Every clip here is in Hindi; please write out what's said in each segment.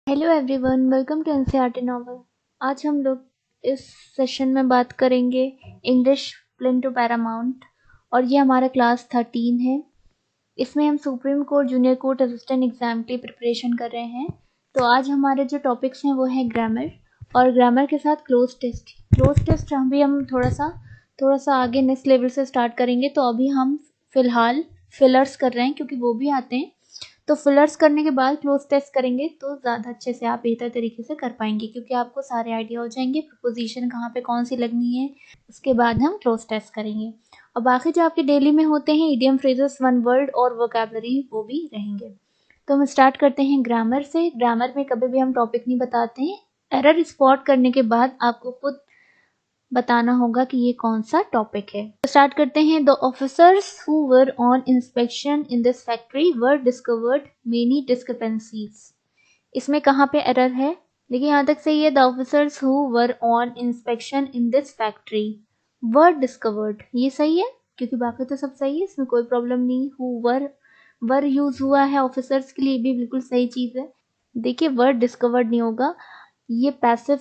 Hello everyone, welcome to NCERT novel. आज हम लोग इस सेशन में बात करेंगे इंग्लिश प्लेन टू पैरामाउंट और ये हमारा क्लास 13 है। इसमें हम supreme court junior court assistant exam की प्रिपरेशन कर रहे हैं। तो आज हमारे जो टॉपिक्स हैं वो हैं ग्रामर और ग्रामर के साथ क्लोज टेस्ट हम थोड़ा सा आगे नेक्स्ट लेवल से स्टार्ट करेंगे। तो अभी हम फिलहाल फिलर्स कर रहे हैं क्योंकि वो भी आते हैं। तो फिलर्स करने के बाद क्लोज टेस्ट करेंगे तो ज़्यादा अच्छे से आप बेहतर तरीके से कर पाएंगे क्योंकि आपको सारे आइडिया हो जाएंगे प्रपोजिशन कहाँ पे कौन सी लगनी है। उसके बाद हम क्लोज टेस्ट करेंगे और बाकी जो आपके डेली में होते हैं इडियम फ्रेजेस, वन वर्ड और वोकैबलरी वो भी रहेंगे। तो हम स्टार्ट करते हैं ग्रामर से। ग्रामर में कभी भी हम टॉपिक नहीं बताते हैं। एरर स्पॉट करने के बाद आपको खुद बताना होगा कि ये कौन सा टॉपिक है। तो स्टार्ट करते हैं। The officers who were on inspection in this factory were discovered many discrepancies. इसमें कहाँ पे एरर है? देखिए यहाँ तक सही है। The officers who were on inspection in this factory were discovered, ये सही है क्योंकि बाकी तो सब सही है, इसमें कोई प्रॉब्लम नहीं। हु वर यूज हुआ है ऑफिसर्स के लिए, भी बिल्कुल सही चीज है। देखिए वर्ड डिस्कवर्ड नहीं होगा, ये पैसिव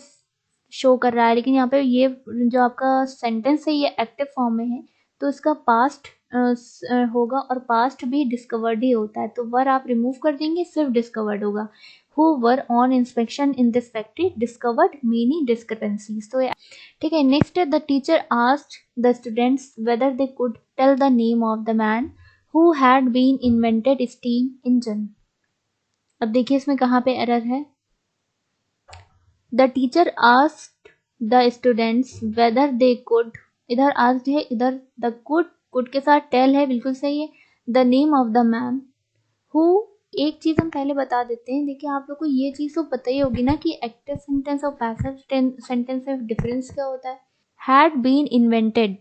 शो कर रहा है, लेकिन यहाँ पे ये जो आपका सेंटेंस है ये एक्टिव फॉर्म में है तो इसका पास्ट होगा और पास्ट भी डिस्कवर्ड ही होता है। तो वर आप रिमूव कर देंगे, सिर्फ डिस्कवर्ड होगा। Who were on inspection in this factory discovered many discrepancies. तो ठीक है। नेक्स्ट है the teacher asked the students whether they could tell the name of the man who had been invented steam engine. अब देखिए इसमें कहाँ पे एरर है। The teacher asked the students whether they could, इधर आस्क्ड है, इधर द कुड के साथ टेल है, बिल्कुल सही है। The name of the man who, एक चीज हम पहले बता देते हैं। देखिए आप लोग को ये चीज तो पता ही होगी ना कि एक्टिव सेंटेंस और पैसिव सेंटेंस में डिफरेंस क्या होता है। हैड बीन इन्वेंटेड,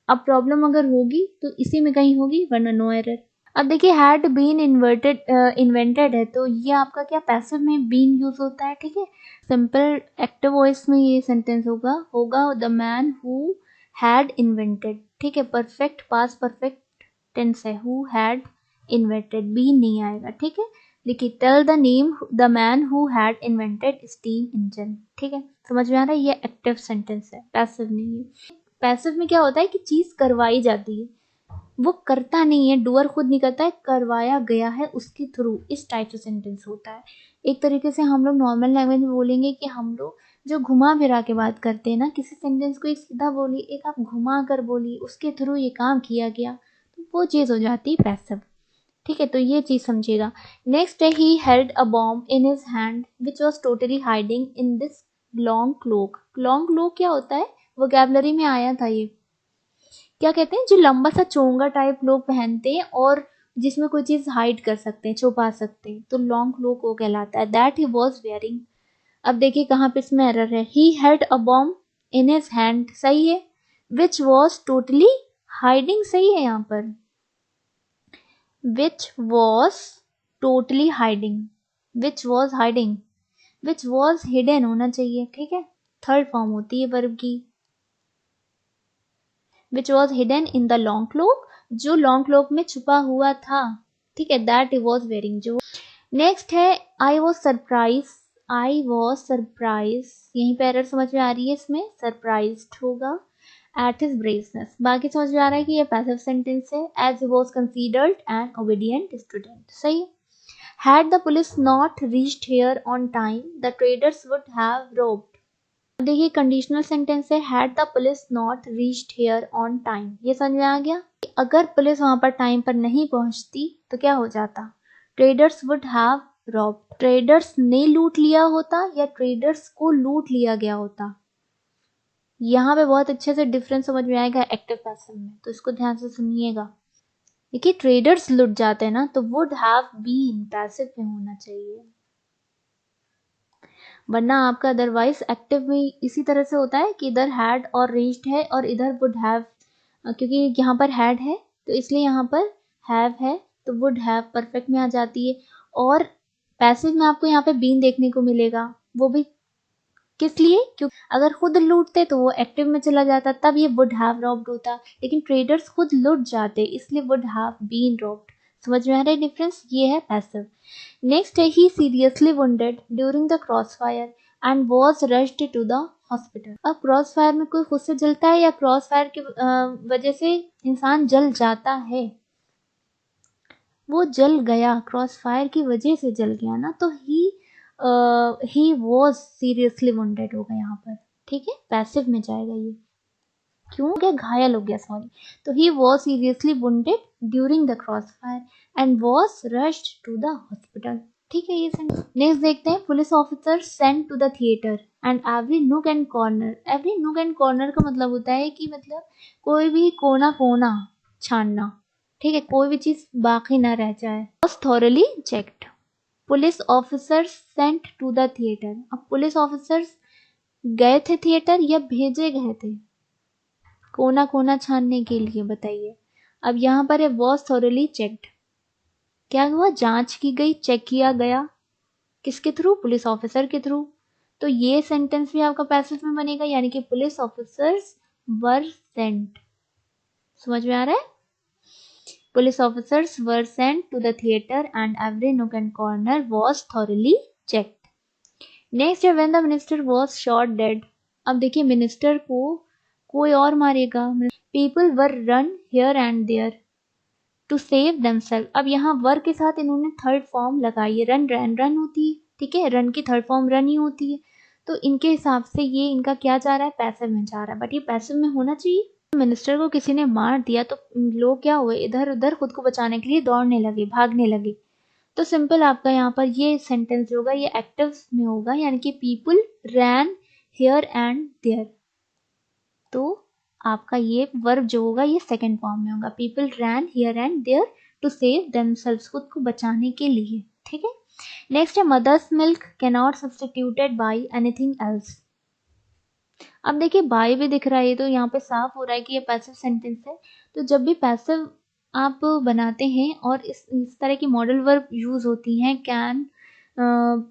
अब प्रॉब्लम अगर होगी तो इसी में कहीं होगी, वरना नो एरर। अब देखिए हैड बीन इन्वेंटेड है तो ये आपका क्या पैसिव में बीन यूज होता है, ठीक है। सिंपल एक्टिव वॉइस में ये सेंटेंस होगा the man who had invented, ठीक है। परफेक्ट पास्ट परफेक्ट टेंस है, हु हैड इन्वेंटेड, बीन नहीं आएगा, ठीक है। देखिए tell the name the man who had invented steam engine, ठीक है। समझ में आ रहा है, ये एक्टिव सेंटेंस है, पैसिव नहीं है। पैसिव में क्या होता है कि चीज करवाई जाती है, वो करता नहीं है, डूअर खुद नहीं करता है, करवाया गया है उसके थ्रू, इस टाइप से सेंटेंस होता है। एक तरीके से हम लोग नॉर्मल लैंग्वेज में बोलेंगे कि हम लोग जो घुमा फिरा के बात करते हैं ना, किसी सेंटेंस को एक सीधा बोली, एक आप घुमा कर बोली, उसके थ्रू ये काम किया गया, तो वो चीज हो जाती है पैसिव, ठीक है। तो ये चीज समझिएगा। नेक्स्ट है he held a bomb in his hand which was totally hiding in this long cloak. Long cloak क्या होता है, वोकैबुलरी में आया था ये। क्या कहते हैं, जो लंबा सा चोंगा टाइप लोग पहनते हैं और जिसमें कोई चीज हाइड कर सकते हैं, छुपा सकते हैं, तो लॉन्ग क्लोक वो कहलाता है। That he was wearing. अब देखिए कहाँ पे इसमें एरर है। He held a bomb in his hand, सही है। विच वॉज टोटली हाइडिंग, सही है यहाँ पर। विच was totally hiding, which was hiding, which was hidden होना चाहिए, ठीक है। थर्ड फॉर्म होती है वर्ब की। Which was hidden in the long cloak, जो लॉन्ग क्लोक में छुपा हुआ था, ठीक है। दैट ही वॉज वेयरिंग, जो। नेक्स्ट है I was surprise, I was surprise, यहीं पर एरर समझ में आ रही है, इसमें सरप्राइज्ड होगा एट हिज ब्रेवनेस। बाकी समझ में आ रहा है कि ये पैसिव सेंटेंस है। As he was considered an obedient student, सही। Had the police not reached here on time the traders would have robbed. देखिए कंडीशनल सेंटेंस है, had the police not reached here on time, ये समझ में आ गया। अगर पुलिस वहां पर टाइम पर नहीं पहुंचती तो क्या हो जाता, traders would have robbed, traders ने लूट लिया होता या ट्रेडर्स को लूट लिया गया होता। यहाँ पे बहुत अच्छे से डिफरेंस समझ में आएगा एक्टिव पैसिव में, तो इसको ध्यान से सुनिएगा। देखिए ट्रेडर्स लूट जाते हैं ना, तो वुड हैव बीन पैसिव में होना चाहिए, वरना आपका अदरवाइज एक्टिव में इसी तरह से होता है कि इधर हैड और रीच्ड है और इधर वुड हैव, क्योंकि यहाँ पर हैड है तो इसलिए यहाँ पर हैव है, तो वुड हैव परफेक्ट में आ जाती है। और पैसिव में आपको यहाँ पे बीन देखने को मिलेगा, वो भी किस लिए, क्योंकि अगर खुद लूटते तो वो एक्टिव में चला जाता, तब ये वुड हैव रॉब्ड होता, लेकिन ट्रेडर्स खुद लूट जाते इसलिए वुड हैव बीन रॉब्ड। समझ में आ रहा है डिफरेंस, ये है पैसिव। नेक्स्ट है he seriously wounded during the cross fire and was rushed to the hospital. अब क्रॉस फायर में कोई खुद से जलता है या क्रॉस फायर की वजह से इंसान जल जाता है? वो जल गया, क्रॉस फायर की वजह से जल गया ना, तो ही वॉज सीरियसली वुंडेड होगा यहाँ पर, ठीक है, पैसिव में जाएगा ये। क्यों हो गया? घायल हो गया, सॉरी। तो he was seriously wounded during the cross fire and was rushed to the hospital, ठीक है ये सेंटेंस। नेक्स्ट देखते हैं, police officer sent to the theatre and every nook and corner. Every nook and corner का मतलब होता है कि मतलब कोई भी कोना कोना छानना, ठीक है, कोई भी चीज बाकी ना रह जाए। Was thoroughly checked. Police officers sent to the theatre. अब पुलिस ऑफिसर्स गए थे थिएटर या भेजे गए थे कोना कोना छानने के लिए, बताइए। अब यहाँ पर है वॉज थॉरली चेक्ड, क्या हुआ? जांच की गई, चेक किया गया, किसके थ्रू? पुलिस ऑफिसर के थ्रू। तो ये सेंटेंस भी आपका पैसिव में बनेगा, यानी कि पुलिस ऑफिसर्स वर सेंट। समझ में आ रहा है? Police officers were sent to the theatre and every nook and corner was thoroughly checked. Next है when the minister was shot dead. अब देखिए मिनिस्टर को कोई और मारेगा। People were run here and there to save themselves. अब यहाँ वर के साथ इन्होंने थर्ड फॉर्म लगाई है, रन रन रन होती है, ठीक है, रन की थर्ड फॉर्म रन ही होती है, तो इनके हिसाब से ये इनका क्या जा रहा है? पैसिव में जा रहा है, बट ये पैसिव में होना चाहिए। मिनिस्टर को किसी ने मार दिया तो लोग क्या हुए? इधर उधर खुद को बचाने के लिए दौड़ने लगे, भागने लगे। तो सिंपल आपका यहाँ पर ये सेंटेंस जो होगा ये एक्टिव में होगा, यानी कि people ran here and there. तो आपका ये वर्ब जो होगा ये सेकंड फॉर्म में होगा, people ran here and there to save themselves, खुद को बचाने के लिए, ठीक है। नेक्स्ट है mother's milk can not substituted by anything else. अब देखिए बाय भी दिख रहा है, तो यहाँ पे साफ हो रहा है कि ये पैसिव सेंटेंस है। तो जब भी पैसिव आप बनाते हैं और इस तरह की मॉडल वर्ब यूज होती हैं कैन,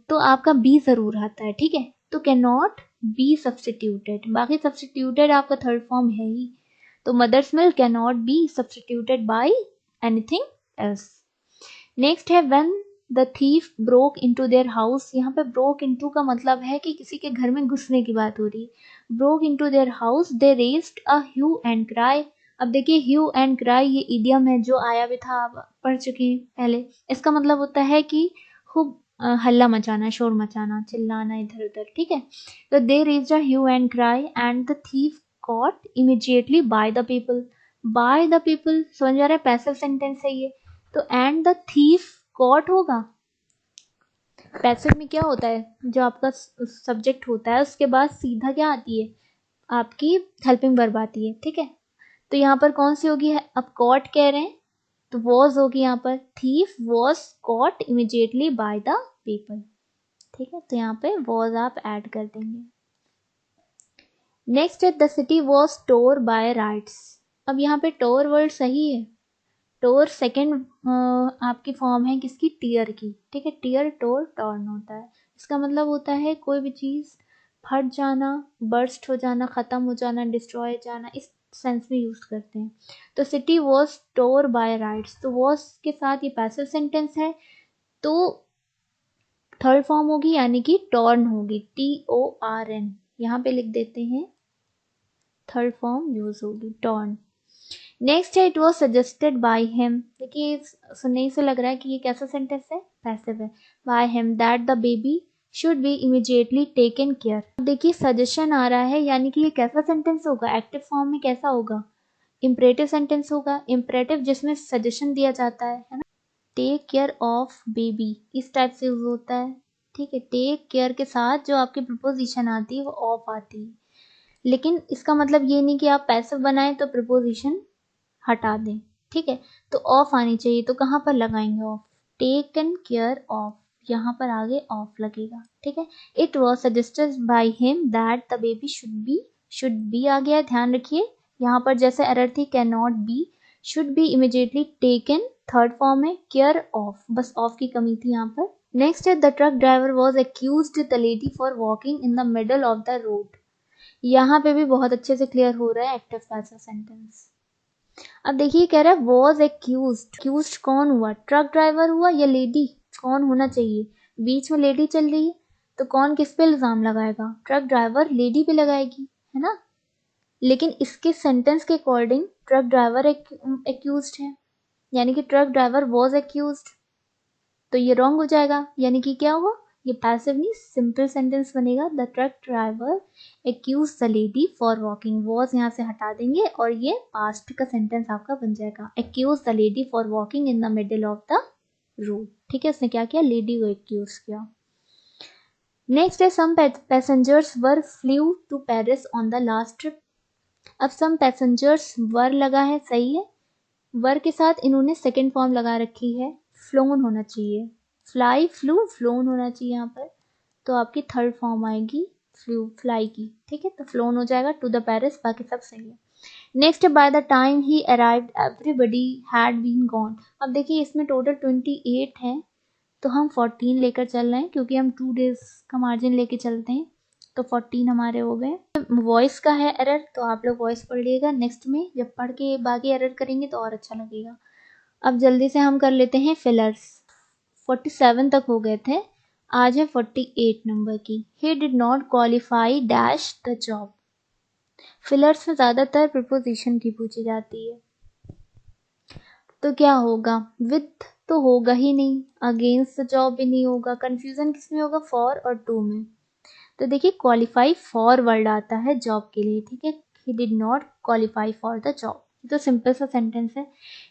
तो आपका बी जरूर आता है, ठीक है। तो कैन नॉट बी सब्स्टिट्यूटेड, बाकी सब्स्टिट्यूटेड आपका थर्ड फॉर्म है ही। तो mother's milk can not be substituted by anything else. Next है when the thief broke into their house. यहाँ पे ब्रोक इनटू का मतलब है कि किसी के घर में घुसने की बात हो रही है। Broke into their house they raised a hue and cry. अब देखिए ह्यू एंड क्राई ये इडियम है जो आया भी था, आप पढ़ चुके हैं पहले। इसका मतलब होता है कि खूब हल्ला मचाना, शोर मचाना, चिल्लाना इधर उधर, ठीक है। तो they raised a hue and cry and the thief caught immediately by the people. By the people समझ आ रहा है, पैसिव सेंटेंस है ये। तो एंड द थीफ कॉट होगा। पैसिव में क्या होता है, जो आपका सब्जेक्ट होता है उसके बाद सीधा क्या आती है? आपकी हेल्पिंग वर्ब आती है, ठीक है। तो यहाँ पर कौन सी होगी? अब कॉट कह रहे हैं तो वॉज होगी यहाँ पर, thief was caught immediately by the people, ठीक है। तो यहाँ पे वॉज आप ऐड कर देंगे। नेक्स्ट है the city was torn by riots. अब यहाँ पे टोर वर्ड सही है। टोर सेकेंड आपकी फॉर्म है किसकी? टीयर की, ठीक है। टीयर टोर टॉर्न होता है, इसका मतलब होता है कोई भी चीज फट जाना, बर्स्ट हो जाना, खत्म हो जाना, डिस्ट्रॉय हो जाना, इस सेंस में यूज करते हैं। तो city was torn by riots, तो वॉज के साथ ये पैसिव सेंटेंस है, तो थर्ड फॉर्म होगी यानी कि टॉर्न होगी, TORN, यहाँ पे लिख देते हैं, थर्ड फॉर्म यूज होगी टॉर्न। नेक्स्ट है it was suggested by him. देखिए सुनने से लग रहा है कि ये कैसा सेंटेंस है? पैसिव है। Bye him that the baby should be immediately taken care. देखिए सजेशन आ रहा है, यानी कि ये कैसा सेंटेंस होगा? एक्टिव फॉर्म में कैसा होगा? इंपरेटिव सेंटेंस होगा। इंपरेटिव जिसमें सजेशन दिया जाता है ना। टेक केयर ऑफ बेबी इस टाइप से यूज होता है, ठीक है। टेक केयर के साथ जो आपकी प्रपोजिशन आती है वो ऑफ आती है, लेकिन इसका मतलब ये नहीं कि आप पैसिव बनाएं तो प्रपोजिशन हटा दें, ठीक है। तो ऑफ आनी चाहिए, तो कहाँ पर लगाएंगे ऑफ? टेकन केयर ऑफ, यहाँ पर आगे ऑफ लगेगा, ठीक है। It was suggested by him that the baby should be आ गया, ध्यान रखिए। यहाँ पर जैसे एरर थी can not be, should be immediately taken third form है, केयर ऑफ, बस ऑफ की कमी थी यहाँ पर। नेक्स्ट है the truck driver was accused the lady for walking in the middle of the road. यहाँ पे भी बहुत अच्छे से क्लियर हो रहा है एक्टिव पैसिव सेंटेंस। अब देखिए कह रहा है वॉज एक्यूज्ड कौन हुआ, ट्रक ड्राइवर हुआ या लेडी, कौन होना चाहिए, बीच में लेडी चल रही है तो कौन किस पे इल्जाम लगाएगा, ट्रक ड्राइवर लेडी पे लगाएगी, है ना। लेकिन इसके सेंटेंस के अकॉर्डिंग ट्रक ड्राइवर एक्यूज्ड है, यानी कि ट्रक ड्राइवर वॉज एक्यूज्ड, तो ये रॉन्ग हो जाएगा, यानी कि क्या हुआ, ये पैसिव नहीं सिंपल सेंटेंस बनेगा। The truck driver accuse the lady for walking, was यहाँ से हटा देंगे और ये पास्ट का सेंटेंस आपका बन जाएगा, accuse the lady for walking in the middle of the road. ठीक है, उसने क्या किया, लेडी को एक्यूज किया। नेक्स्ट है some passengers were flew to Paris on the last trip. अब सम पैसेंजर्स वर लगा है, सही है, वर के साथ इन्होंने सेकेंड फॉर्म लगा रखी है, फ्लोन होना चाहिए, फ्लाई फ्लू फ्लोन होना चाहिए यहाँ पर, तो आपकी थर्ड फॉर्म आएगी फ्लू फ्लाई की। ठीक है, तो फ्लोन हो जाएगा, टू द पेरिस, बाकी सब सही है। Next by the time he arrived everybody had been gone. अब देखिए इसमें टोटल 28 है, तो हम 14 लेकर चल रहे हैं क्योंकि हम 2 डेज का मार्जिन लेके चलते हैं, तो 14 हमारे हो गए। वॉइस का है एरर, तो आप लोग वॉइस पढ़ लीजिएगा, नेक्स्ट में जब पढ़ के बाकी एरर करेंगे तो और अच्छा लगेगा। अब जल्दी से हम कर लेते हैं फिलर्स। 47 तक हो गए थे, आज है 48 नंबर की। ही did not qualify dash the job. Fillers में ज़्यादातर प्रीपोजिशन की पूछी जाती है, तो क्या होगा, विथ तो होगा ही नहीं, अगेंस्ट द जॉब भी नहीं होगा, कंफ्यूजन किस में होगा, फॉर और टू में। तो देखिए क्वालिफाई फॉर वर्ड आता है जॉब के लिए, ठीक है, he did not qualify for the job, तो सिंपल सा सेंटेंस है।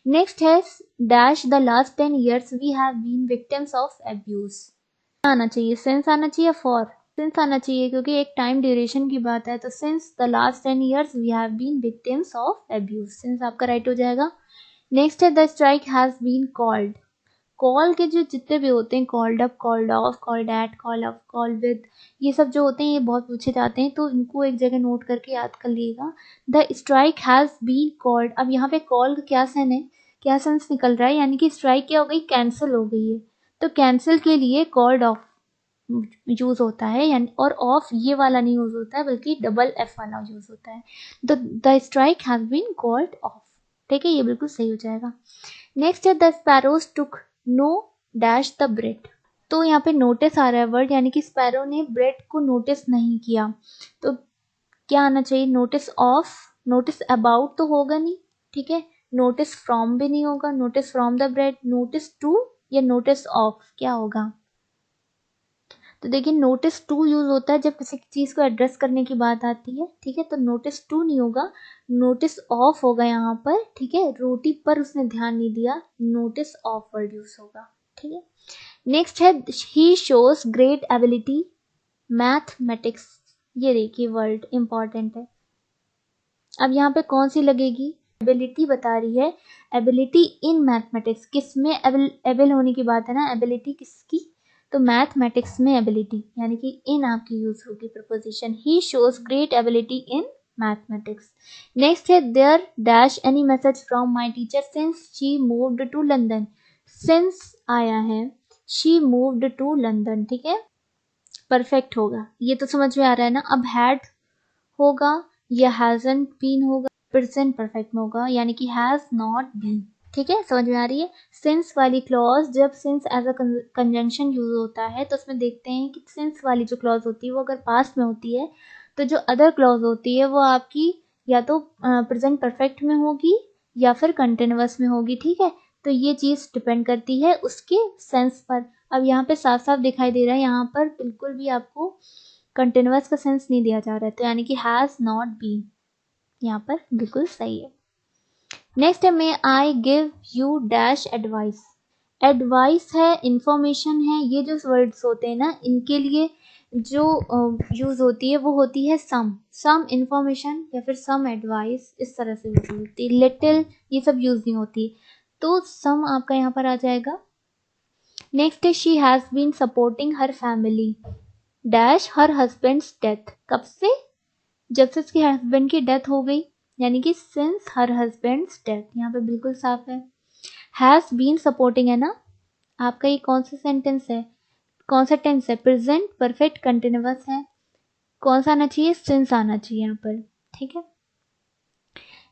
नेक्स्ट है dash the last 10 years we have been victims of abuse. आना चाहिए, सिंस आना चाहिए, फॉर, सिंस आना चाहिए क्योंकि एक टाइम ड्यूरेशन की बात है, तो since the last 10 years we have been victims of abuse, since आपका राइट हो जाएगा। नेक्स्ट है the strike has been called. Call के जो जितने भी होते हैं, called up, called off, called at, call up, call with, ये सब जो होते हैं ये बहुत पूछे जाते हैं, तो इनको एक जगह नोट करके याद कर लीजिएगा। The strike has been called, अब यहाँ पे कॉल का क्या सेंस है, क्या सेंस निकल रहा है, यानी कि स्ट्राइक क्या हो गई, कैंसिल हो गई है, तो कैंसिल के लिए कॉल्ड ऑफ यूज होता है, यानी और ऑफ ये वाला नहीं यूज होता है बल्कि डबल एफ वाला यूज होता है। The strike has been called off, ठीक है, ये बिल्कुल सही हो जाएगा। नेक्स्ट है the sparrows took no dash the bread. तो यहाँ पे नोटिस आ रहा है वर्ड, यानी कि स्पैरो ने ब्रेड को नोटिस नहीं किया, तो क्या आना चाहिए, नोटिस ऑफ, नोटिस अबाउट तो होगा नहीं, ठीक है, नोटिस फ्रॉम भी नहीं होगा, notice from the bread, notice to या नोटिस ऑफ, क्या होगा। तो देखिए नोटिस टू यूज होता है जब किसी चीज को एड्रेस करने की बात आती है, ठीक है, तो नोटिस टू नहीं होगा, नोटिस ऑफ होगा यहाँ पर, ठीक है, रोटी पर उसने ध्यान नहीं दिया, नोटिस ऑफ वर्ड यूज होगा, ठीक है। नेक्स्ट है ही शोज ग्रेट एबिलिटी मैथमेटिक्स, ये देखिए वर्ड इंपॉर्टेंट है। अब यहाँ पे कौन सी लगेगी, एबिलिटी बता रही है, एबिलिटी इन मैथमेटिक्स, किस में एबल होने की बात है ना, एबिलिटी किसकी, तो मैथमेटिक्स में एबिलिटी, यानी कि इन आपकी यूज होगी preposition, he shows great ability in mathematics. Next है there dash any message from my teacher since she moved to London, since आया है, शी मूव्ड टू लंदन, ठीक है, परफेक्ट होगा, ये तो समझ में आ रहा है ना। अब हैड होगा या हैजंट बीन होगा, प्रेजेंट परफेक्ट में होगा, यानी कि हैज नॉट बीन, ठीक है, समझ में आ रही है। सिंस वाली क्लॉज, जब since as a conjunction use होता है तो उसमें देखते हैं कि सिंस वाली जो क्लॉज होती है वो अगर पास्ट में होती है तो जो अदर क्लॉज होती है वो आपकी या तो प्रेजेंट परफेक्ट में होगी या फिर कंटिन्यूअस में होगी, ठीक है, तो ये चीज डिपेंड करती है उसके सेंस पर। अब यहाँ पे साफ साफ दिखाई दे रहा है, यहाँ पर बिल्कुल भी आपको कंटिन्यूअस का सेंस नहीं दिया जा रहा है, तो यानी कि हैज नॉट बीन यहाँ पर बिल्कुल सही है। नेक्स्ट है may I give you dash advice, advice है, इंफॉर्मेशन है, ये जो वर्ड्स होते हैं ना इनके लिए जो यूज होती है वो होती है सम इंफॉर्मेशन या फिर सम एडवाइस, इस तरह से यूज होती है, लिटिल ये सब यूज नहीं होती, तो सम आपका यहाँ पर आ जाएगा। नेक्स्ट है she has been supporting her family dash her husband's death, कब से, जब से उसके हस्बैंड की डेथ हो गई, यानी कि सिंस हर हस्बैंड्स डेथ, यहाँ पे बिल्कुल साफ है। हैज बीन सपोर्टिंग है ना, आपका ये कौन सा सेंटेंस है, कौन सा टेंस है, प्रेजेंट परफेक्ट कंटिन्यूअस है, कौन सा आना चाहिए, सिंस आना चाहिए यहाँ पर, ठीक है।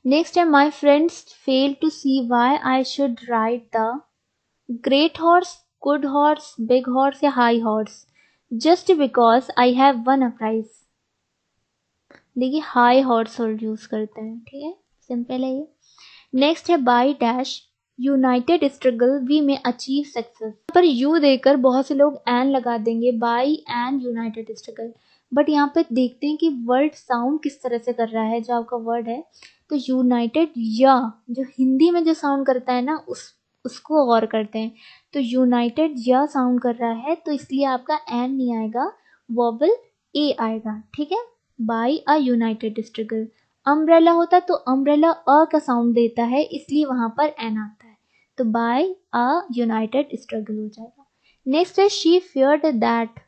नेक्स्ट है my friends fail to see why I should ride the great horse, good horse, big horse या high horse just because I have won a prize. देखिए हाई हॉर्स वर्ड यूज करते हैं, ठीक है, सिंपल है ये। नेक्स्ट है by dash united struggle we may achieve success. पर यू देकर बहुत से लोग एन लगा देंगे, by an united struggle, but यहाँ पे देखते हैं कि वर्ड साउंड किस तरह से कर रहा है जो आपका वर्ड है। तो यूनाइटेड या जो हिंदी में जो साउंड करता है ना उसको गौर करते हैं। तो यूनाइटेड या साउंड कर रहा है तो इसलिए आपका एन नहीं आएगा, वोवल ए आएगा, ठीक है। By a United struggle. Umbrella होता तो अम्ब्रेला अ का साउंड देता है इसलिए वहां पर एन आता है, तो बाय अ यूनाइटेड स्ट्रगल हो जाएगा। नेक्स्ट है शी फियर्ड दैट।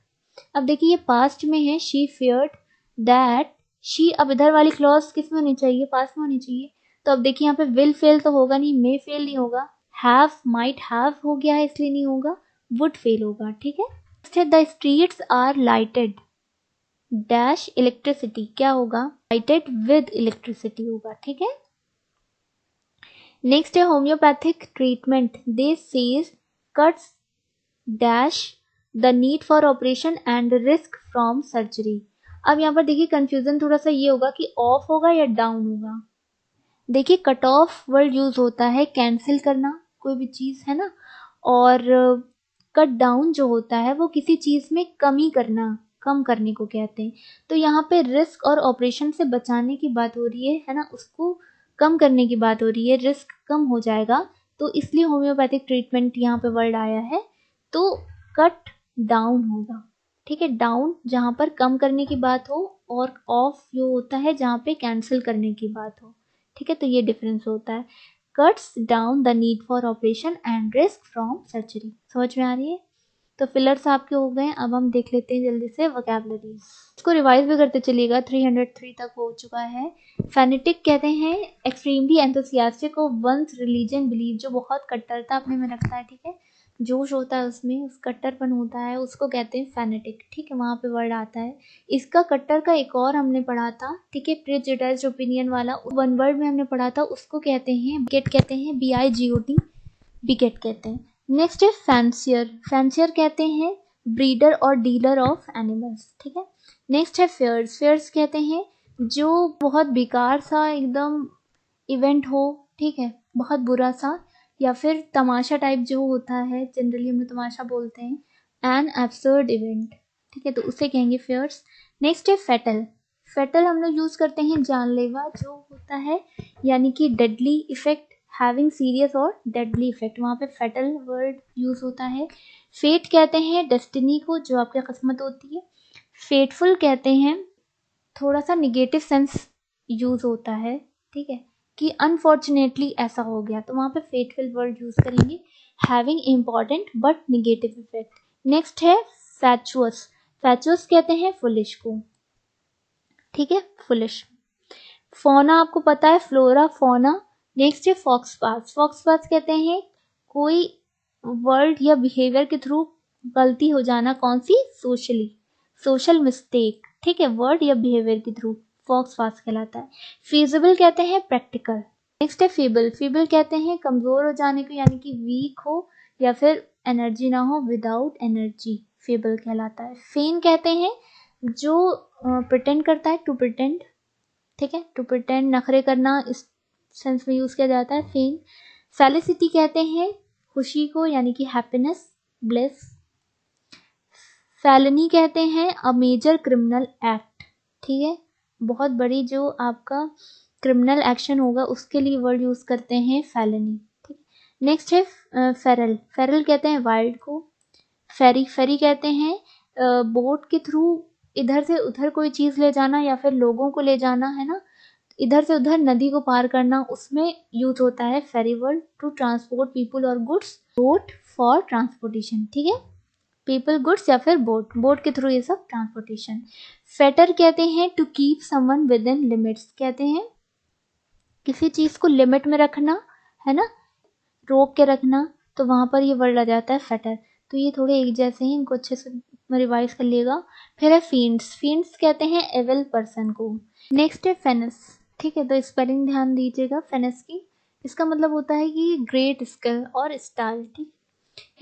अब देखिए ये पास्ट में है, शी फियर्ड दैट। शी अब इधर वाली क्लॉज किस में होनी चाहिए, पास्ट में होनी चाहिए। तो अब देखिए यहाँ पे विल फेल तो होगा नहीं, मे फेल नहीं होगा, हैव माइट हैव हो गया है इसलिए नहीं होगा, वुड फेल होगा, ठीक है। नेक्स्ट है the streets are lighted dash electricity, क्या होगा, लाइटेड विद इलेक्ट्रिसिटी होगा, ठीक है। नेक्स्ट है homeopathic treatment they says cuts dash the need for operation and risk from surgery. अब यहाँ पर देखिए कंफ्यूजन थोड़ा सा ये होगा कि ऑफ होगा या डाउन होगा। देखिए कट ऑफ वर्ड यूज होता है कैंसिल करना कोई भी चीज है ना, और कट डाउन जो होता है वो किसी चीज में कमी करना, कम करने को कहते हैं। तो यहाँ पे रिस्क और ऑपरेशन से बचाने की बात हो रही है ना, उसको कम करने की बात हो रही है, रिस्क कम हो जाएगा, तो इसलिए होम्योपैथिक ट्रीटमेंट यहाँ पे वर्ड आया है। तो कट डाउन होगा, ठीक है, डाउन जहाँ पर कम करने की बात हो और ऑफ जो होता है जहाँ पे कैंसिल करने की बात हो, ठीक है। तो ये डिफरेंस होता है, cuts down the need for operation and risk from surgery. समझ में आ रही है। तो फिलर्स आपके हो गए, अब हम देख लेते हैं जल्दी से वोकैबुलरीज। इसको रिवाइज भी करते चलिएगा, 303 तक हो चुका है। फेनेटिक कहते हैं एक्सट्रीमली एंथुसियास्टिक और वंस रिलीजन बिलीव, जो बहुत कट्टरता अपने में रखता है, ठीक है, जोश होता है उसमें, उस कट्टरपन होता है, उसको कहते हैं फेनेटिक, ठीक है, वहां पे वर्ड आता है। इसका कट्टर का एक और हमने पढ़ा था, ठीक है, प्रेजुडिस्ड ओपिनियन वाला, वन वर्ड में हमने पढ़ा था, उसको कहते हैं बिगेट, कहते हैं BIGOT, बिगेट कहते हैं। नेक्स्ट है फैंसियर, फैंसियर कहते हैं ब्रीडर और डीलर ऑफ एनिमल्स, ठीक है। नेक्स्ट है फेयर्स, फेयर्स कहते हैं जो बहुत बेकार सा एकदम इवेंट हो, ठीक है, बहुत बुरा सा, या फिर तमाशा टाइप जो होता है, जनरली हम लोग तमाशा बोलते हैं, एन एब्सर्ड इवेंट, ठीक है, तो उसे कहेंगे फेयर्स। नेक्स्ट है फेटल, फेटल हम लोग यूज करते हैं जानलेवा जो होता है, यानी कि डेडली इफेक्ट, हैविंग सीरियस और डेडली इफेक्ट, वहाँ पे फेटल वर्ड यूज होता है। फेट कहते हैं डेस्टिनी को, जो आपकी किस्मत होती है। फेटफुल कहते हैं, थोड़ा सा निगेटिव सेंस यूज होता है, ठीक है, कि अनफॉर्चुनेटली ऐसा हो गया, तो वहाँ पे फेटफुल वर्ड यूज करेंगे। Having important but negative effect. Next है फैचुअस, फैचुअस कहते हैं फुलिश को, ठीक है, फुलिश। फोना आपको पता है, फ्लोरा फोना। नेक्स्ट है फॉक्सपास, फॉक्सपास कहते हैं कोई वर्ड या बिहेवियर के थ्रू गलती हो जाना, कौन सी, सोशली, सोशल मिस्टेक, ठीक है, वर्ड या बिहेवियर के थ्रू फॉक्सपास कहलाता है। फीजिबल कहते हैं प्रैक्टिकल। नेक्स्ट है फीबल, फीबल कहते हैं कमजोर हो जाने को, यानी कि वीक हो या फिर एनर्जी ना हो, विदाउट एनर्जी फीबल कहलाता है। फेन कहते हैं जो प्रिटेंड करता है, टू प्रिटेंड, ठीक है, टू प्रिटेंड नखरे करना, इस सेंस में यूज किया जाता है फेन। फेलिसिटी कहते हैं खुशी को, यानी कि हैप्पीनेस, ब्लेस। फेलनी कहते हैं अ मेजर क्रिमिनल एक्ट, ठीक है, बहुत बड़ी जो आपका क्रिमिनल एक्शन होगा उसके लिए वर्ड यूज करते हैं फेलनी, ठीक। नेक्स्ट है फेरल, फेरल कहते हैं वाइल्ड को। फेरी, फेरी कहते हैं बोट के थ्रू इधर से उधर कोई चीज ले जाना या फिर लोगों को ले जाना, है ना, इधर से उधर नदी को पार करना, उसमें यूज होता है फेरी वर्ड। टू ट्रांसपोर्ट पीपल और गुड्स, बोट फॉर ट्रांसपोर्टेशन, ठीक है, पीपल गुड्स या फिर बोट, बोट के थ्रू ये सब ट्रांसपोर्टेशन। फेटर कहते हैं to keep someone within limits, कहते हैं किसी चीज को लिमिट में रखना, है ना, रोक के रखना, तो वहां पर ये वर्ड आ जाता है फेटर। तो ये थोड़े एक जैसे हैं, इनको अच्छे से रिवाइज कर लिएगा। फिर है फींड्स, फींड्स कहते हैं एविल पर्सन को। नेक्स्ट है फेनस, ठीक है, तो स्पेलिंग ध्यान दीजिएगा फेनेस की। इसका मतलब होता है कि ग्रेट स्किल और स्टाइल। ठीक,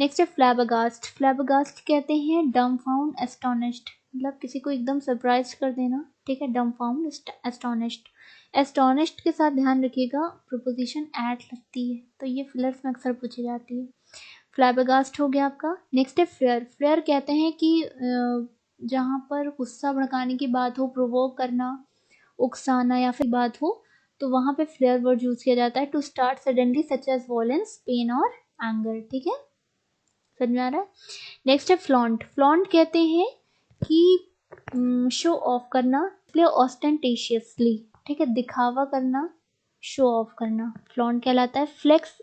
नेक्स्ट है फ्लैबरगास्ट। फ्लैबरगास्ट कहते हैं डम्फाउंड, एस्टोनिश्ड, मतलब किसी को एकदम सरप्राइज कर देना। ठीक है, डम्फाउंड, एस्टोनिश्ड। एस्टोनिश्ड के साथ ध्यान रखिएगा प्रोपोजिशन एट लगती है, तो ये फिलर्स में अक्सर पूछी जाती है। फ्लैबरगास्ट हो गया आपका। नेक्स्ट है फ्लेयर। फ्लेयर कहते हैं कि जहाँ पर गुस्सा भड़काने की बात हो, प्रोवोक करना, उकसाना या फिर बात हो, तो वहाँ पे फ्लेयर वर्ड यूज किया जाता है to start suddenly such as violence, pain और एंगर। ठीक है, समझ में आ रहा है। नेक्स्ट है फ्लॉन्ट। फ्लॉन्ट कहते हैं कि शो ऑफ करना, इसलिए ऑस्टेंटेशियसली। ठीक है, दिखावा करना, शो ऑफ करना फ्लॉन्ट कहलाता है। फ्लेक्स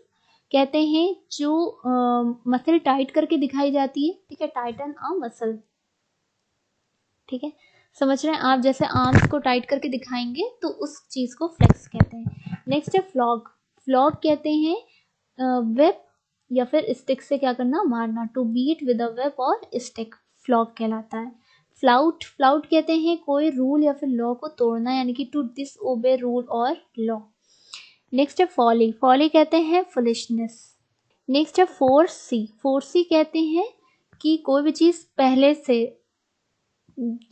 कहते हैं जो मसल टाइट करके दिखाई जाती है। ठीक है, टाइटन अ मसल। ठीक है, समझ रहे हैं आप, जैसे आर्म्स को टाइट करके दिखाएंगे तो उस चीज को फ्लेक्स कहते हैं। नेक्स्ट है फ्लॉग। फ्लॉग कहते हैं वेब या फिर स्टिक से क्या करना, मारना, to beat with a whip और स्टिक, फ्लॉग कहलाता है। फ्लाउट। फ्लाउट कहते हैं कोई रूल या फिर लॉ को तोड़ना, यानी कि टू डिसओबे रूल और लॉ। नेक्स्ट है फॉली। फॉली कहते हैं फुलिशनेस। नेक्स्ट है फोर्सी। फोर्सी कहते हैं कि कोई भी चीज पहले से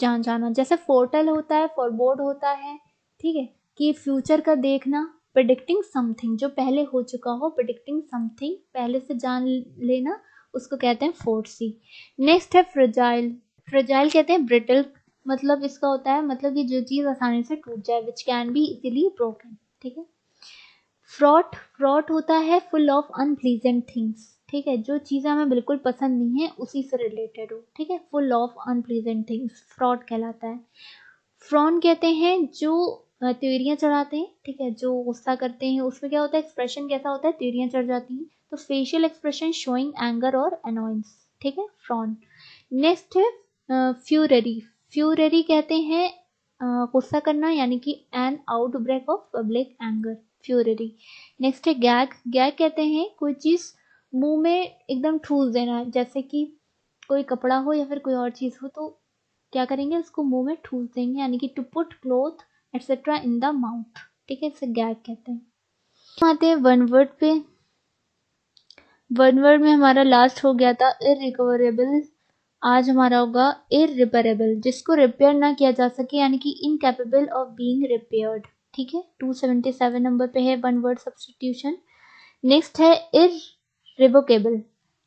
जान जाना, जैसे फोरटेल होता है, फॉरबोर्ड होता है। ठीक है, कि फ्यूचर का देखना, प्रिडिक्टिंग समथिंग, जो पहले हो चुका हो, प्रिडिक्टिंग समथिंग, पहले से जान लेना, उसको कहते हैं फोर्सी। नेक्स्ट है फ्रेजाइल। फ्रेजाइल कहते हैं ब्रिटल, मतलब इसका होता है मतलब कि जो चीज आसानी से टूट जाए, which can be easily broken. ठीक है, फ्रॉट। फ्रॉट होता है फुल ऑफ अनप्लीजेंट थिंग्स। ठीक है, जो चीज़ें हमें बिल्कुल पसंद नहीं है उसी से रिलेटेड हो। ठीक है, full of unpleasant things, fraught कहलाता है। फ्रॉन कहते हैं जो त्योरियां चढ़ाते हैं। ठीक है, जो गुस्सा करते हैं, उसमें क्या होता है, एक्सप्रेशन कैसा होता है, त्योरियां चढ़ जाती हैं, तो फेशियल एक्सप्रेशन शोइंग एंगर और अनोयंस। ठीक है, फ्रॉन। नेक्स्ट है फ्यूररी। फ्यूररी कहते हैं गुस्सा करना, यानी कि an outbreak of public anger, fury. Next है गैग। गैग कहते हैं कोई चीज मुंह में एकदम ठूस देना, जैसे कि कोई कपड़ा हो या फिर कोई और चीज हो, तो क्या करेंगे, उसको मुंह में ठूस देंगे, यानी कि to put cloth etcetera in the mouth. ठीक है, इसे गैग कहते हैं। आते हैं वन वर्ड पे। वन वर्ड में हमारा लास्ट हो गया था इरिकवरेबल, आज हमारा होगा इरिपेरेबल, जिसको रिपेयर ना किया जा सके, यानी कि इनकेपेबल ऑफ बीइंग रिपेयर्ड। ठीक है, 277 नंबर पे है वन वर्ड सब्स्टिट्यूशन। नेक्स्ट है इररिवोकेबल,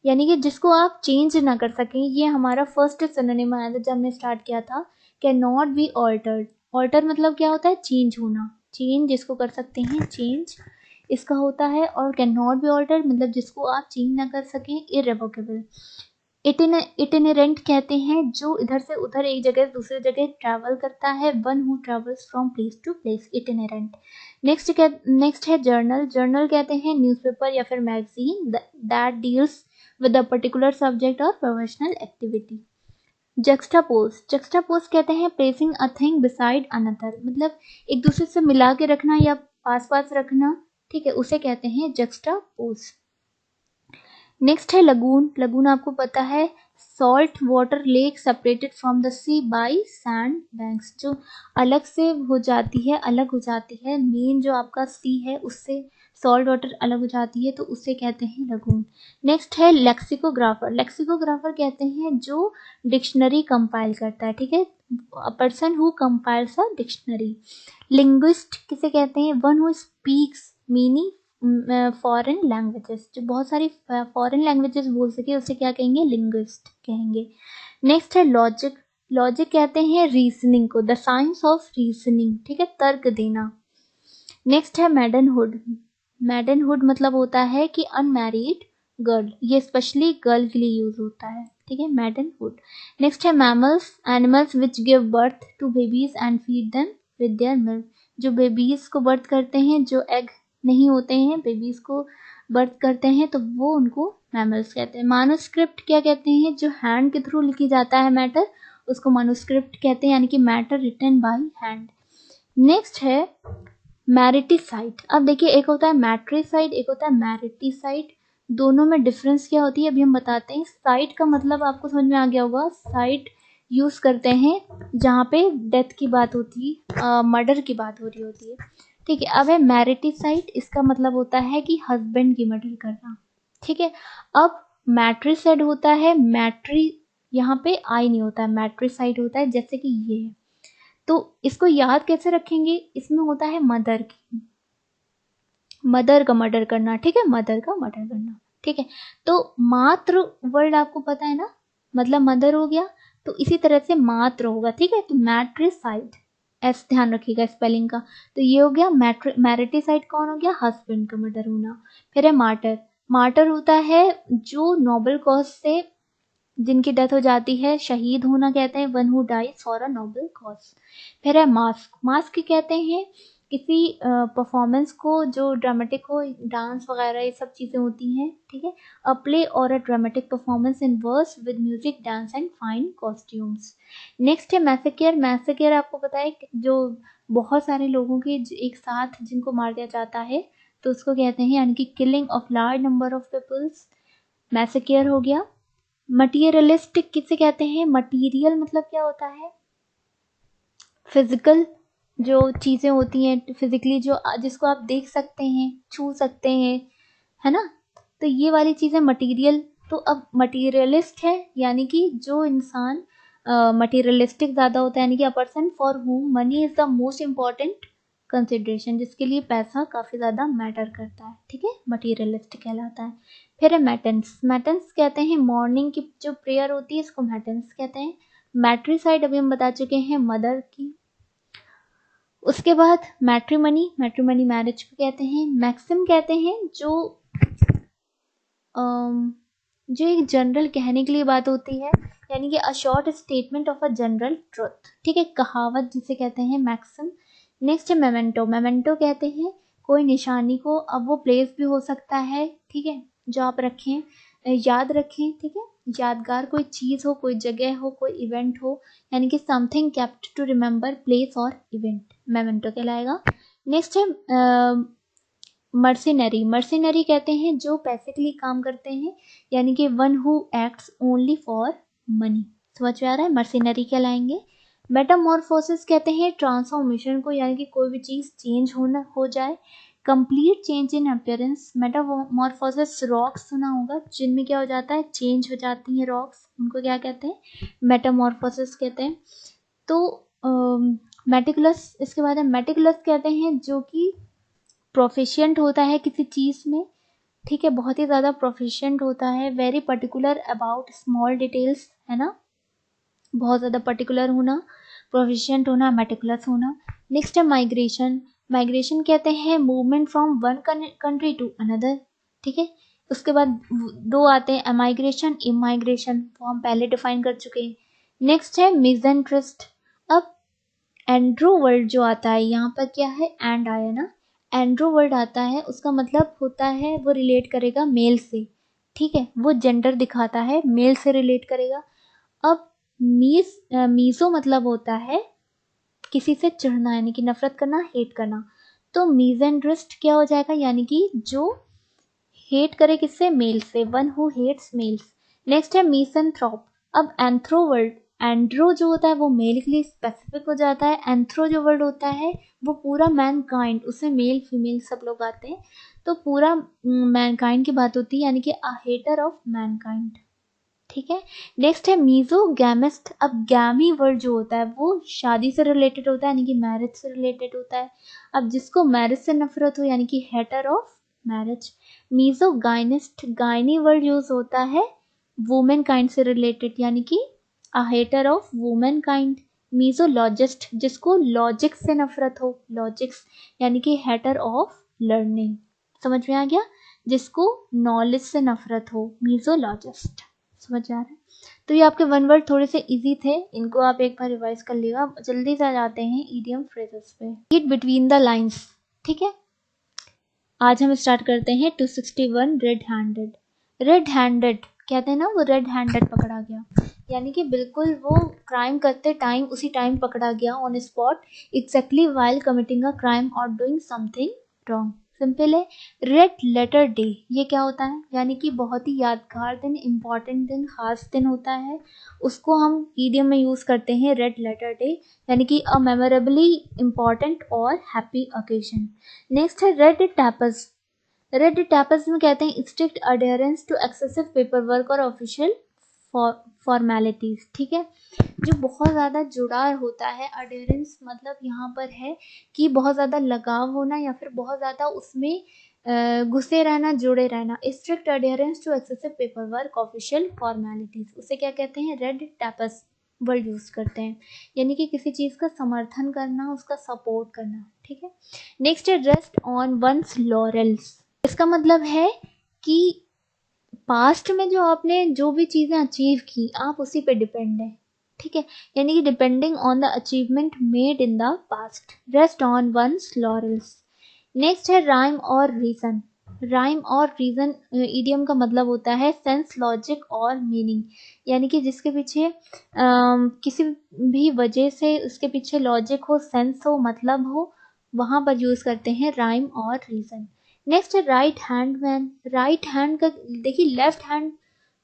यानी कि जिसको आप चेंज ना कर सकें। ये हमारा फर्स्ट सिनोनिम आया था जब हमने स्टार्ट किया था, can not be altered. Alter मतलब क्या होता है, चेंज होना, चेंज जिसको कर सकते हैं, चेंज इसका होता है। और कैन नॉट बी ऑल्टर्ड मतलब जिसको आप चेंज ना कर सकें, इररिवोकेबल। इटिनेरेंट कहते हैं जो इधर से उधर, एक जगह से दूसरी जगह ट्रैवल करता है, one who travels from place to place, itinerant. Next है जर्नल। जर्नल कहते हैं न्यूज़पेपर या फिर magazine that deals with a particular subject और प्रोफेशनल एक्टिविटी। जक्स्टापोज। जक्स्टापोज कहते हैं placing a thing beside another, मतलब एक दूसरे से मिला के रखना या पास पास रखना। ठीक है, उसे कहते हैं जक्स्टापोज। नेक्स्ट है लगून। लगून आपको पता है, salt water lake separated from the sea by sand banks, जो अलग से हो जाती है, अलग हो जाती है, मेन जो आपका सी है उससे सॉल्ट वाटर अलग हो जाती है, तो उसे कहते हैं लगून। नेक्स्ट है लेक्सिकोग्राफर। लेक्सिकोग्राफर कहते हैं जो डिक्शनरी कंपाइल करता है। ठीक है, a person who compiles a dictionary. Linguist किसे कहते हैं, one who speaks meaning foreign languages, जो बहुत सारी फॉरेन लैंग्वेजेस बोल सके उसे क्या कहेंगे, लिंग्विस्ट कहेंगे। नेक्स्ट है लॉजिक। लॉजिक कहते हैं रीजनिंग को, द साइंस ऑफ रीजनिंग। ठीक है, तर्क देना। नेक्स्ट है मैडनहुड। मैडनहुड मतलब होता है कि अनमैरिड गर्ल, ये स्पेशली गर्ल के लिए यूज होता है। ठीक है, मैडनहुड। नेक्स्ट है mammals. Animals which give birth to babies and feed them with their milk, जो बेबीज को बर्थ करते हैं, जो एग नहीं होते हैं, बेबीज को बर्थ करते हैं, तो वो उनको मैमल्स कहते हैं। मानोस्क्रिप्ट क्या कहते हैं, जो हैंड के थ्रू लिखी जाता है मैटर, उसको मानोस्क्रिप्ट कहते हैं, यानी कि matter written by hand. Next है मैरिटिसाइड। अब देखिए, एक होता है मैट्रिसाइड, एक होता है मैरिटिसाइड, दोनों में डिफरेंस क्या होती है अभी हम बताते हैं। साइट का मतलब आपको समझ में आ गया होगा, साइट यूज़ करते हैं जहाँ पे डेथ की बात होती है, मर्डर की बात हो रही होती है। ठीक है, अब है मैरिटिसाइड, इसका मतलब होता है कि हस्बैंड की मर्डर करना। ठीक है, अब मैट्रिसाइड होता है, मैट्री यहाँ पे आई नहीं होता है, मैट्रिसाइड होता है, जैसे कि ये है। तो इसको याद कैसे रखेंगे, इसमें होता है मदर का मर्डर करना। ठीक है, मदर का मर्डर करना। ठीक है, तो मात्र वर्ड आपको पता है ना, मतलब मदर हो गया, तो इसी तरह से मात्र होगा। ठीक है, तो मैट्रिसाइड, ऐसे ध्यान रखिएगा स्पेलिंग का। तो ये हो गया मैरिटिसाइड, कौन हो गया, हस्बैंड का मर्डर होना। फिर है मार्टर, मार्टर होता है जो नोबल कॉज से जिनकी डेथ हो जाती है, शहीद होना कहते हैं, one who dies for a noble cause. फिर है मास्क, मास्क कहते हैं किसी परफॉर्मेंस को जो ड्रामेटिक हो, डांस वगैरह ये सब चीज़ें होती हैं। ठीक है, अ प्ले और a dramatic performance in verse with music, dance and fine costumes. Next है मैसेकेयर, मैसेकेयर आपको पता है जो बहुत सारे लोगों के एक साथ जिनको मार दिया जाता है, तो उसको कहते हैं, यानी कि killing of large number of peoples, massacre हो गया। मटीरियलिस्टिक किसे कहते हैं, मटीरियल मतलब क्या होता है, फिजिकल जो चीज़ें होती हैं, फिजिकली जो जिसको आप देख सकते हैं, छू सकते हैं, है ना, तो ये वाली चीज़ें मटीरियल। तो अब मटीरियलिस्ट है यानी कि जो इंसान मटीरियलिस्टिक ज़्यादा होता है, यानी कि अ पर्सन फॉर हुम money is the most important consideration, जिसके लिए पैसा काफ़ी ज़्यादा मैटर करता है। ठीक है, मटीरियलिस्टिक कहलाता है। फिर है मैटेंस, मैटेंस कहते हैं मॉर्निंग की जो प्रेयर होती है, इसको मैटेंस कहते हैं। मैट्रिसाइड अभी हम बता चुके हैं, मदर की। उसके बाद मैट्रिमनी, मैट्रिमनी मैरिज को कहते हैं। मैक्सिम कहते हैं जो जो एक जनरल कहने के लिए बात होती है, यानी कि a short statement of a general truth. ठीक है, कहावत जिसे कहते हैं मैक्सिम। नेक्स्ट है मेमेंटो, मेमेंटो कहते हैं कोई निशानी को, अब वो प्लेस भी हो सकता है, ठीक है, जो आप रखें, याद रखें। ठीक है, यादगार कोई चीज़ हो, कोई जगह हो, कोई इवेंट हो, यानी कि something kept to remember, place और इवेंट, मेमेंटो कहलाएगा। नेक्स्ट है मर्सिनरी, मर्सिनरी कहते हैं जो पैसे के लिए काम करते हैं, यानी कि one who acts only for money. समझ में आ रहा है, मर्सिनरी कहलाएंगे। मेटामॉर्फोसिस कहते हैं ट्रांसफॉर्मेशन को, यानी कि कोई भी चीज़ चेंज होना हो जाए, complete change in appearance. Metamorphosis rocks सुना होगा, जिनमें क्या हो जाता है, चेंज हो जाती हैं रॉक्स, उनको क्या कहते हैं, मेटामॉर्फोसिस कहते हैं। तो मेटिकुलस, इसके बाद मेटिकुलस कहते हैं जो कि प्रोफिशिएंट होता है किसी चीज़ में। ठीक है, बहुत ही ज़्यादा प्रोफिशिएंट होता है, very particular about small details, है ना, बहुत ज़्यादा पर्टिकुलर होना, प्रोफिशिएंट होना, मेटिकुलस होना। नेक्स्ट है माइग्रेशन, माइग्रेशन कहते हैं movement from one country to another. ठीक है, उसके बाद दो आते हैं, माइग्रेशन, इमाइग्रेशन, वो हम पहले डिफाइन कर चुके हैं। नेक्स्ट है मिसेंट्रिस्ट। अब एंड्रो वर्ड जो आता है, यहाँ पर क्या है, एंड आया ना, एंड्रो वर्ड आता है, उसका मतलब होता है वो रिलेट करेगा मेल से। ठीक है, वो जेंडर दिखाता है, मेल से रिलेट करेगा। अब मीजो मतलब होता है किसी से चिढ़ना, यानी कि नफरत करना, हेट करना। तो मीजेंड्रिस्ट क्या हो जाएगा, यानी कि जो हेट करे किससे, मेल से, one who hates males. Next है मीसेंथ्रोप। अब एंथ्रो वर्ड, एंड्रो जो होता है वो मेल के लिए स्पेसिफिक हो जाता है, एंथ्रो जो वर्ड होता है वो पूरा मैनकाइंड, उसमें मेल फीमेल सब लोग आते हैं, तो पूरा मैनकाइंड की बात होती है, यानी कि अ हेटर ऑफ मैनकाइंड। ठीक है, नेक्स्ट है मीजोगैमिस्ट। अब गैमी वर्ड जो होता है वो शादी से रिलेटेड होता है, यानी कि मैरिज से रिलेटेड होता है। अब जिसको मैरिज से नफरत हो, यानी कि hater of marriage. Misogynist, gyne word use होता है वुमेन काइंड से रिलेटेड, यानी कि a hater of women kind. Misologist, जिसको लॉजिक से नफरत हो, लॉजिक्स, यानी कि हेटर ऑफ लर्निंग। समझ में आ गया, जिसको नॉलेज से नफरत हो, मीजोलॉजिस्ट। समझ आ रहा है, तो ये आपके वन वर्ड थोड़े से इजी थे, इनको आप एक बार रिवाइज कर लिएगा। जल्दी से आ जाते हैं इडियम फ्रेजेस पे। Read between the lines. ठीक है, आज हम स्टार्ट करते हैं 261 रेड हैंडेड। रेड हैंडेड कहते हैं ना, वो रेड हैंडेड पकड़ा गया, यानी कि बिल्कुल वो क्राइम करते टाइम उसी टाइम पकड़ा गया on spot, exactly while committing a crime और डूइंग समथिंग रॉन्ग। सिंपल है। रेड लेटर डे ये क्या होता है, यानी कि बहुत ही यादगार दिन, इम्पॉर्टेंट दिन, खास दिन होता है, उसको हम ईडियम में यूज करते हैं रेड लेटर डे, यानी कि अ मेमोरेबली इम्पॉर्टेंट और हैप्पी ओकेजन। नेक्स्ट है रेड टैपस। रेड टैपस में कहते हैं strict adherence to excessive paper work और ऑफिशियल फॉर्मेलिटीज, ठीक है, जो बहुत ज़्यादा जुड़ा होता है। अडेयरेंस मतलब यहाँ पर है कि बहुत ज़्यादा लगाव होना या फिर बहुत ज़्यादा उसमें घुसे रहना, जुड़े रहना। Strict adherence to excessive paper work, official formalities, उसे क्या कहते हैं, रेड टैपस वर्ड यूज करते हैं, यानी कि किसी चीज़ का समर्थन करना, उसका सपोर्ट करना, ठीक है। नेक्स्ट है रेस्ट ऑन वंस लॉरेल्स। इसका मतलब है कि पास्ट में जो आपने जो भी चीज़ें अचीव की, आप उसी पे डिपेंड है, ठीक है, यानी कि depending on the achievement made in the past. Rest on one's laurels. Next है राइम और रीजन। राइम और रीजन इडियम का मतलब होता है सेंस, लॉजिक और मीनिंग, यानी कि जिसके पीछे किसी भी वजह से उसके पीछे लॉजिक हो, सेंस हो, मतलब हो, वहां पर यूज करते हैं राइम और रीजन। नेक्स्ट है right hand man. Right hand का देखिए, लेफ्ट हैंड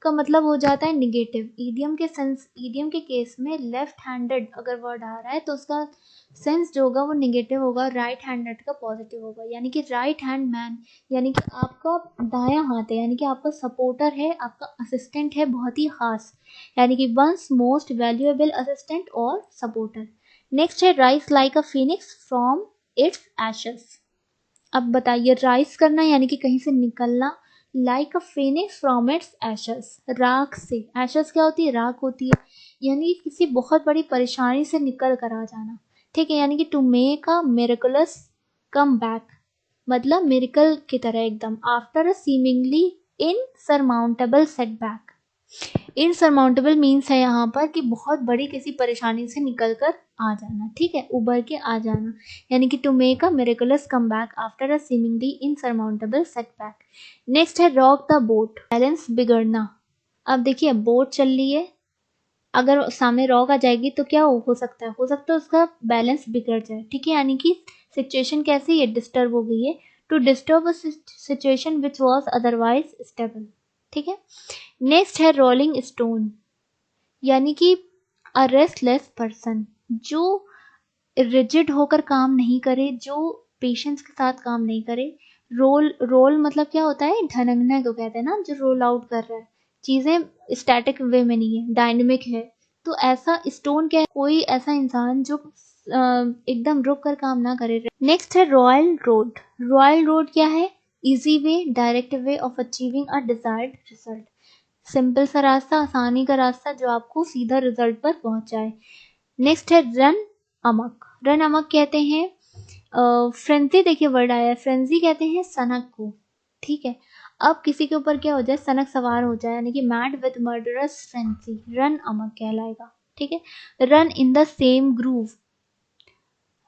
का मतलब हो जाता है निगेटिव। ईडियम के केस में लेफ्ट हैंडेड अगर वर्ड आ रहा है तो उसका सेंस जो होगा वो निगेटिव होगा, राइट हैंडेड का पॉजिटिव होगा, यानी कि राइट हैंड मैन यानी कि आपका दायां हाथ है, यानी कि आपका सपोर्टर है, आपका असिस्टेंट है, बहुत ही खास, यानी कि वंस मोस्ट वैल्यूएबल असिस्टेंट और सपोर्टर। नेक्स्ट है rise like a Phoenix from its ashes. अब बताइए, राइज करना यानी कि कहीं से निकलना, like a Phoenix from its ashes, राख से। एशेस क्या होती है, राख होती है, यानी कि किसी बहुत बड़ी परेशानी से निकल कर आ जाना, ठीक है, यानी कि to make a miraculous come back, मतलब मिरेकल की तरह एकदम, after a seemingly insurmountable setback. Insurmountable means है यहाँ पर कि बहुत बड़ी किसी परेशानी से निकल कर आ जाना, ठीक है, उबर के आ जाना, यानी कि to make a miraculous comeback after a seemingly insurmountable setback. Next है रॉक द बोट, बैलेंस बिगड़ना। अब देखिए, बोट चल रही है, अगर सामने रॉक आ जाएगी तो क्या हो सकता है, उसका बैलेंस बिगड़ जाए, ठीक है, यानी कि सिचुएशन कैसी है, डिस्टर्ब हो गई है। To disturb a situation which was otherwise stable, ठीक है। नेक्स्ट है रोलिंग स्टोन, यानी कि अ रेस्टलेस पर्सन, जो रिजिड होकर काम नहीं करे, जो पेशेंस के साथ काम नहीं करे। रोल मतलब क्या होता है, ढनगना को कहते हैं ना, जो रोल आउट कर रहा है, चीजें स्टैटिक वे में नहीं है, डायनेमिक है। तो ऐसा स्टोन क्या है, कोई ऐसा इंसान जो एकदम रुक कर काम ना करे। नेक्स्ट है रॉयल रोड। रॉयल रोड क्या है, easy way, direct way of achieving a desired result, simple सा रास्ता, आसानी का रास्ता जो आपको सीधा रिजल्ट पर पहुंचाए। नेक्स्ट है रन अमक। रन अमक कहते हैं फ्रेंजी, देखिए वर्ड आया है, फ्रेंजी कहते हैं सनक को, ठीक है। अब किसी के ऊपर क्या हो जाए, सनक सवार हो जाए, यानी कि mad with murderous frenzy, run amok कहलाएगा, ठीक है। Run in the same groove.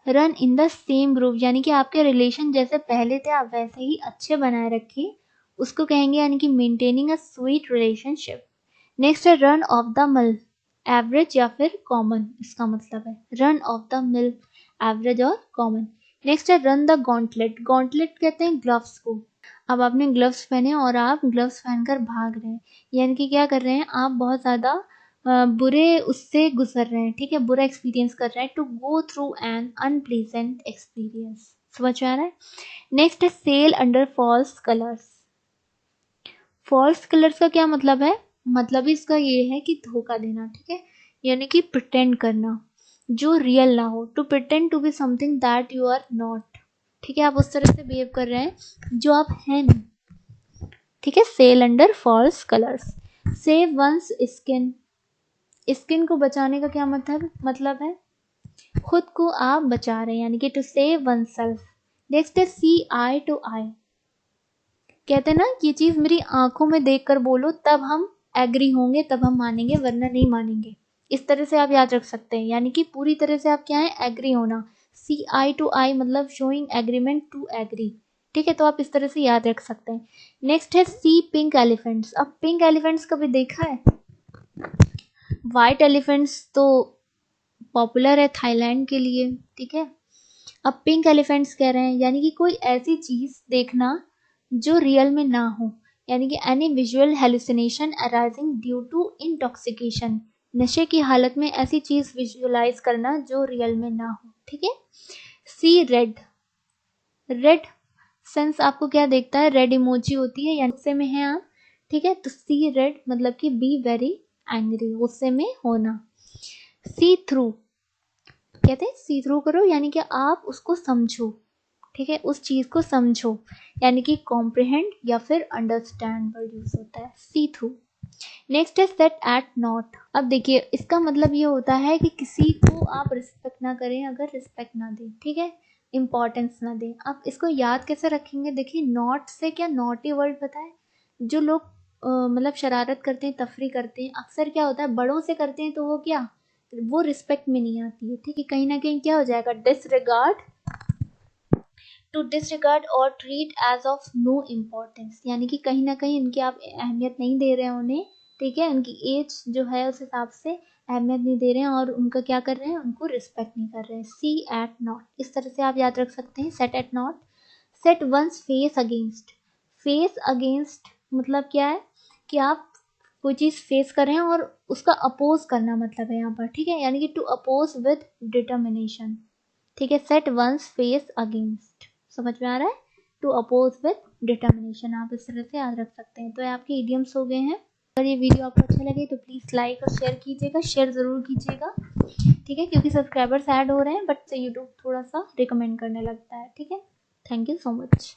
Run in the same group, यानी कि आपके रिलेशन जैसे पहले थे आप वैसे ही अच्छे बनाए रखिए, उसको कहेंगे, यानी कि maintaining a sweet relationship. Next है run of the mill, average या फिर कॉमन, इसका मतलब है run of the mill, average और कॉमन। नेक्स्ट है रन द गॉन्टलेट। गॉन्टलेट कहते हैं ग्लव्स को। अब आपने ग्लव्स पहने और आप ग्लव्स पहनकर भाग रहे हैं, यानी कि क्या कर रहे हैं, आप बहुत ज़्यादा बुरे उससे गुजर रहे हैं, ठीक है, बुरा एक्सपीरियंस कर रहे हैं। To go through an unpleasant experience, समझ में आ रहा है। नेक्स्ट है sail under false colours. False colours का क्या मतलब है, मतलब इसका ये है कि धोखा देना, ठीक है, यानी कि प्रिटेंड करना जो रियल ना हो। To pretend to be something that you are not, ठीक है, आप उस तरह से बिहेव कर रहे हैं जो आप हैं नहीं, ठीक है। Sail under false colours. Save one's skin. Skin को बचाने का क्या मतलब है, खुद को आप बचा रहे हैं, यानी कि to save oneself. Next है सी आई टू आई। कहते हैं ना, ये चीज मेरी आंखों में देखकर बोलो तब हम एग्री होंगे, तब हम मानेंगे, वरना नहीं मानेंगे। इस तरह से आप याद रख सकते हैं, यानी कि पूरी तरह से आप क्या है, एग्री होना। सी आई टू आई मतलब शोइंग एग्रीमेंट टू एग्री, ठीक है, तो आप इस तरह से याद रख सकते हैं। नेक्स्ट है सी पिंक एलिफेंट्स। अब पिंक एलिफेंट्स कभी देखा है, वाइट एलिफेंट्स तो पॉपुलर है थाईलैंड के लिए, ठीक है, अब पिंक एलिफेंट्स कह रहे हैं यानी कि कोई ऐसी चीज देखना जो रियल में ना हो, यानी कि any visual hallucination arising due to intoxication, नशे की हालत में ऐसी चीज विजुअलाइज करना जो रियल में ना हो। ठीक है। सी रेड, रेड सेंस आपको क्या देखता है, रेड इमोजी होती है यानी गुस्से में है आप। ठीक है, तो सी रेड मतलब कि बी वेरी एंग्री, गुस्से में होना। सी थ्रू कहते हैं सी थ्रू करो यानी कि आप उसको समझो। ठीक है, उस चीज को समझो यानी कि कॉम्प्रिहेंड या फिर अंडरस्टैंड वर्ड यूज होता है सी थ्रू। नेक्स्ट है सेट एट नॉट। अब देखिए इसका मतलब ये होता है कि किसी को आप रिस्पेक्ट ना करें, अगर रिस्पेक्ट ना दें, ठीक है, इंपॉर्टेंस ना दें। आप इसको याद कैसे रखेंगे, देखिए नॉट से क्या नॉटी वर्ड पता है, जो लोग मतलब शरारत करते हैं, तफरी करते हैं, अक्सर क्या होता है बड़ों से करते हैं तो वो क्या, वो रिस्पेक्ट में नहीं आती है। ठीक है, कहीं ना कहीं क्या हो जाएगा, डिसरिगार्ड, टू डिसरिगार्ड और treat as of no importance, यानी कि कहीं ना कहीं इनकी आप अहमियत नहीं दे रहे हैं उन्हें। ठीक है, उनकी एज जो है उस हिसाब से अहमियत नहीं दे रहे हैं और उनका क्या कर रहे हैं, उनको रिस्पेक्ट नहीं कर रहे हैं। सी एट नॉट, इस तरह से आप याद रख सकते हैं set at naught. Set one's face against, face against मतलब क्या है कि आप कोई चीज फेस कर रहे हैं और उसका अपोज करना मतलब है यहाँ पर। ठीक है, यानी कि टू अपोज विद डिटर्मिनेशन। ठीक है, सेट वंस फेस अगेंस्ट, समझ में आ रहा है, टू अपोज विद डिटर्मिनेशन, आप इस तरह से याद रख सकते हैं। तो ये आपके इडियम्स हो गए हैं। अगर ये वीडियो आपको अच्छा लगे तो प्लीज़ लाइक और शेयर कीजिएगा, शेयर ज़रूर कीजिएगा। ठीक है, क्योंकि सब्सक्राइबर्स ऐड हो रहे हैं बट यूट्यूब थोड़ा सा रिकमेंड करने लगता है। ठीक है, थैंक यू सो मच।